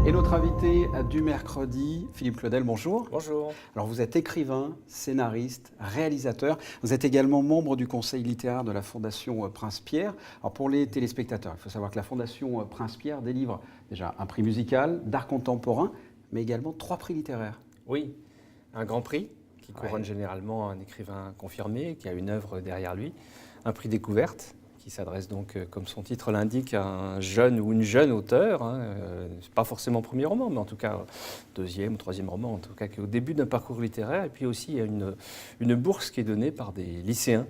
Et notre invité du mercredi, Philippe Claudel, bonjour. Bonjour. Alors vous êtes écrivain, scénariste, réalisateur. Vous êtes également membre du conseil littéraire de la Fondation Prince-Pierre. Alors pour les téléspectateurs, il faut savoir que la Fondation Prince-Pierre délivre déjà un prix musical, d'art contemporain, mais également 3 prix littéraires. Oui, un grand prix qui couronne généralement un écrivain confirmé, qui a une œuvre derrière lui. Un prix découverte qui s'adresse donc, comme son titre l'indique, à un jeune ou une jeune auteur. C'est pas forcément premier roman, mais en tout cas deuxième ou troisième roman, en tout cas qui est au début d'un parcours littéraire. Et puis aussi, il y a une bourse qui est donnée par des lycéens.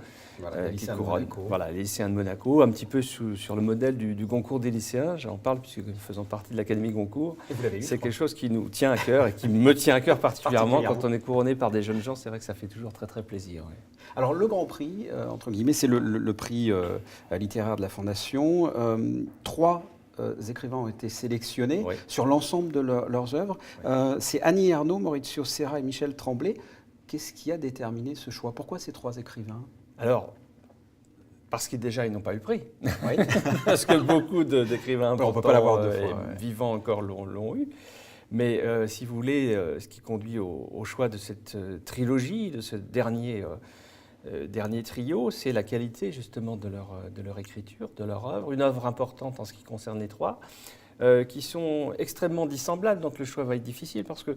Qui couronnent. Voilà, les lycéens de Monaco, un petit peu sur le modèle du Goncourt des lycéens. J'en parle puisque nous faisons partie de l'Académie Goncourt. C'est quelque chose qui nous tient à cœur et qui me tient à cœur particulièrement. Quand on est couronné par des jeunes gens, c'est vrai que ça fait toujours très très plaisir. Ouais. Alors le Grand Prix, entre guillemets, c'est le prix littéraire de la Fondation. 3 écrivains ont été sélectionnés sur l'ensemble de leurs œuvres. C'est Annie Ernaux, Maurizio Serra et Michel Tremblay. Qu'est-ce qui a déterminé ce choix? Pourquoi ces 3 écrivains? Alors, parce qu'ils déjà ils n'ont pas eu le prix. Oui. Parce que beaucoup d'écrivains importants vivants encore l'ont eu. Mais si vous voulez, ce qui conduit au choix de cette trilogie, de ce dernier trio, c'est la qualité justement de leur écriture, de leur œuvre. Une œuvre importante en ce qui concerne les 3. Qui sont extrêmement dissemblables, donc le choix va être difficile parce que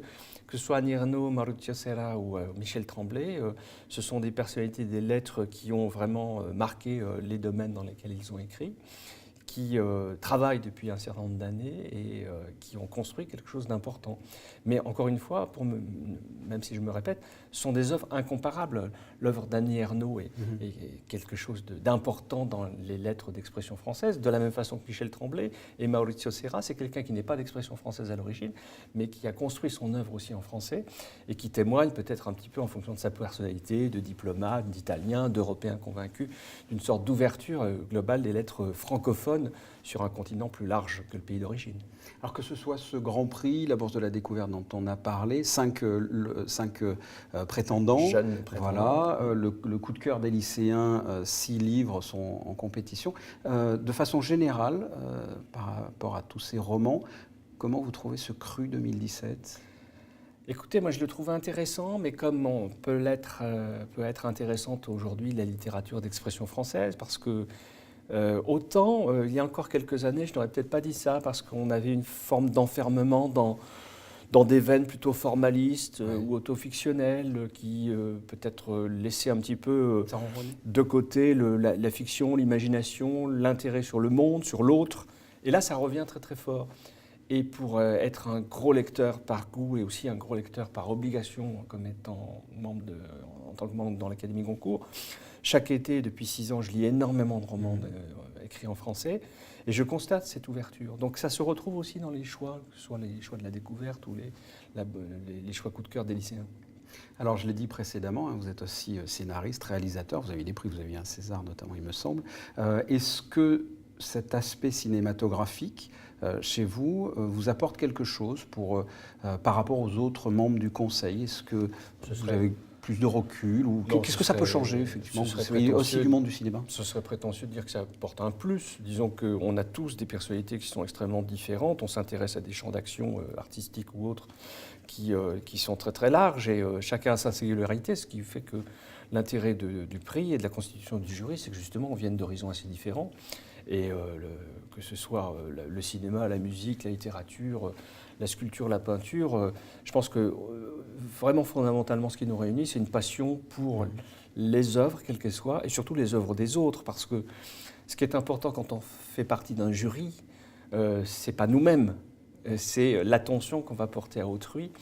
ce soit Annie Ernaux, Maurizio Serra ou Michel Tremblay, ce sont des personnalités des lettres qui ont vraiment marqué les domaines dans lesquels ils ont écrit, qui travaillent depuis un certain nombre d'années et qui ont construit quelque chose d'important. Mais encore une fois, même si je me répète, ce sont des œuvres incomparables. L'œuvre d'Annie Ernaux est quelque chose d'important dans les lettres d'expression française, de la même façon que Michel Tremblay. Et Maurizio Serra, c'est quelqu'un qui n'est pas d'expression française à l'origine, mais qui a construit son œuvre aussi en français et qui témoigne peut-être un petit peu en fonction de sa personnalité, de diplomate, d'Italien, d'Européen convaincu, d'une sorte d'ouverture globale des lettres francophones sur un continent plus large que le pays d'origine. Alors que ce soit ce Grand Prix, la Bourse de la Découverte dont on a parlé, 5 prétendants, jeunes prétendants. Voilà, le coup de cœur des lycéens, 6 livres sont en compétition. De façon générale, par rapport à tous ces romans, comment vous trouvez ce cru 2017 ? Écoutez, moi je le trouve intéressant, mais comme peut être intéressante aujourd'hui la littérature d'expression française, parce que autant, il y a encore quelques années, je n'aurais peut-être pas dit ça, parce qu'on avait une forme d'enfermement dans des veines plutôt formalistes ou autofictionnelles, qui peut-être laissaient un petit peu de côté la fiction, l'imagination, l'intérêt sur le monde, sur l'autre. Et là, ça revient très très fort. Et pour être un gros lecteur par goût et aussi un gros lecteur par obligation, comme étant en tant que membre dans l'Académie Goncourt, chaque été, depuis 6 ans, je lis énormément de romans écrits en français et je constate cette ouverture. Donc ça se retrouve aussi dans les choix, que ce soit les choix de la découverte ou les choix coup de cœur des lycéens. Alors je l'ai dit précédemment, vous êtes aussi scénariste, réalisateur, vous avez eu des prix, vous avez eu un César notamment il me semble. Est-ce que cet aspect cinématographique chez vous vous apporte quelque chose par rapport aux autres membres du Conseil? Est-ce que vous avez plus de recul ou qu'est-ce que ça peut changer effectivement? Vous soyez aussi du monde du cinéma. Ce serait prétentieux de dire que ça apporte un plus. Disons qu'on a tous des personnalités qui sont extrêmement différentes. On s'intéresse à des champs d'action artistiques ou autres qui sont très très larges et chacun a sa singularité, ce qui fait que l'intérêt du prix et de la constitution du jury, c'est que justement on vienne d'horizons assez différents. Et que ce soit le cinéma, la musique, la littérature, la sculpture, la peinture, je pense que vraiment fondamentalement ce qui nous réunit, c'est une passion pour les œuvres, quelles qu'elles soient, et surtout les œuvres des autres, parce que ce qui est important quand on fait partie d'un jury, c'est pas nous-mêmes, c'est l'attention qu'on va porter à autrui.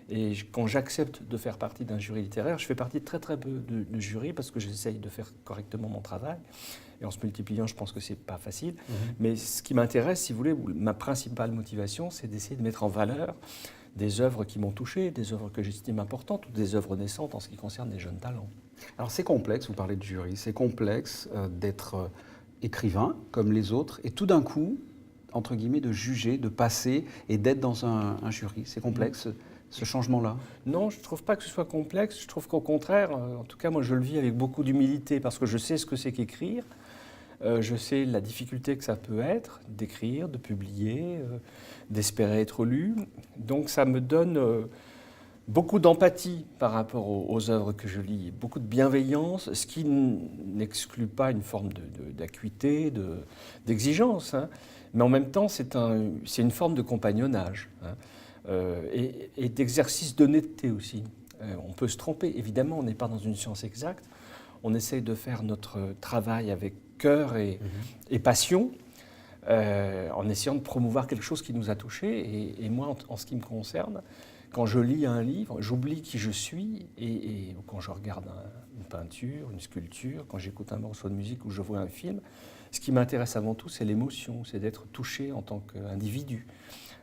Et quand j'accepte de faire partie d'un jury littéraire, je fais partie de très très peu de jurys parce que j'essaye de faire correctement mon travail. Et en se multipliant, je pense que c'est pas facile. Mais ce qui m'intéresse, si vous voulez, ma principale motivation, c'est d'essayer de mettre en valeur des œuvres qui m'ont touché, des œuvres que j'estime importantes ou des œuvres naissantes en ce qui concerne les jeunes talents. Alors c'est complexe, vous parlez de jury, c'est complexe d'être écrivain comme les autres et tout d'un coup, entre guillemets, de juger, de passer et d'être dans un jury. C'est complexe. Ce changement-là? Non, je ne trouve pas que ce soit complexe. Je trouve qu'au contraire, en tout cas, moi, je le vis avec beaucoup d'humilité parce que je sais ce que c'est qu'écrire. Je sais la difficulté que ça peut être d'écrire, de publier, d'espérer être lu. Donc ça me donne beaucoup d'empathie par rapport aux œuvres que je lis, beaucoup de bienveillance, ce qui n'exclut pas une forme d'acuité, d'exigence. Hein. Mais en même temps, c'est une forme de compagnonnage, hein, et d'exercice d'honnêteté aussi. On peut se tromper, évidemment, on n'est pas dans une science exacte. On essaye de faire notre travail avec cœur et passion, en essayant de promouvoir quelque chose qui nous a touchés. Et moi, en ce qui me concerne, quand je lis un livre, j'oublie qui je suis, et quand je regarde une peinture, une sculpture, quand j'écoute un morceau de musique ou je vois un film, ce qui m'intéresse avant tout, c'est l'émotion, c'est d'être touché en tant qu'individu.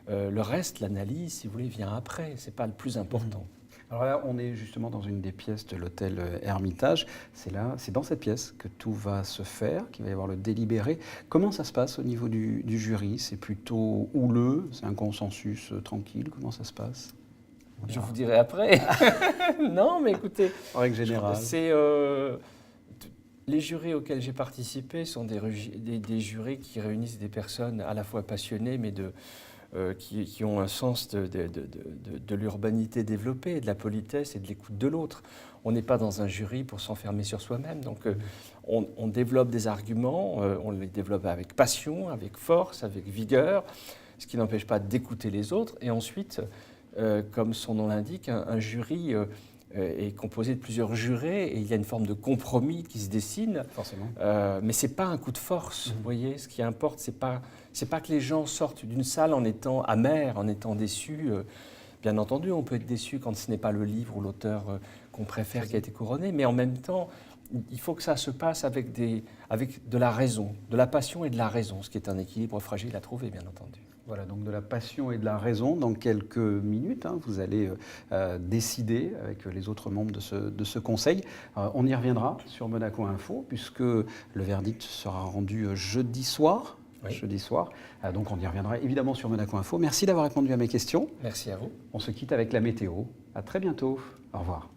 Le reste, l'analyse, si vous voulez, vient après, c'est pas le plus important. Alors là, on est justement dans une des pièces de l'hôtel Hermitage. C'est dans cette pièce que tout va se faire, qu'il va y avoir le délibéré. Comment ça se passe au niveau du jury? C'est plutôt houleux? C'est un consensus tranquille? Comment ça se passe? Je vous dirai après. Non, mais écoutez, en règle générale, les jurys auxquels j'ai participé sont des jurys qui réunissent des personnes à la fois passionnées, mais qui ont un sens de l'urbanité développée, de la politesse et de l'écoute de l'autre. On n'est pas dans un jury pour s'enfermer sur soi-même. Donc on développe des arguments, on les développe avec passion, avec force, avec vigueur, ce qui n'empêche pas d'écouter les autres. Et ensuite, comme son nom l'indique, un jury est composé de plusieurs jurés et il y a une forme de compromis qui se dessine. Forcément. Mais ce n'est pas un coup de force. Vous voyez, ce qui importe, ce n'est pas que les gens sortent d'une salle en étant amers, en étant déçus. Bien entendu, on peut être déçu quand ce n'est pas le livre ou l'auteur qu'on préfère qui a été couronné, mais en même temps, il faut que ça se passe avec de la raison, de la passion et de la raison, ce qui est un équilibre fragile à trouver, bien entendu. Voilà, donc de la passion et de la raison. Dans quelques minutes, vous allez décider avec les autres membres de ce conseil. On y reviendra sur Monaco Info, puisque le verdict sera rendu jeudi soir. Oui. Jeudi soir. Donc on y reviendra évidemment sur Monaco Info. Merci d'avoir répondu à mes questions. Merci à vous. On se quitte avec la météo. À très bientôt. Au revoir.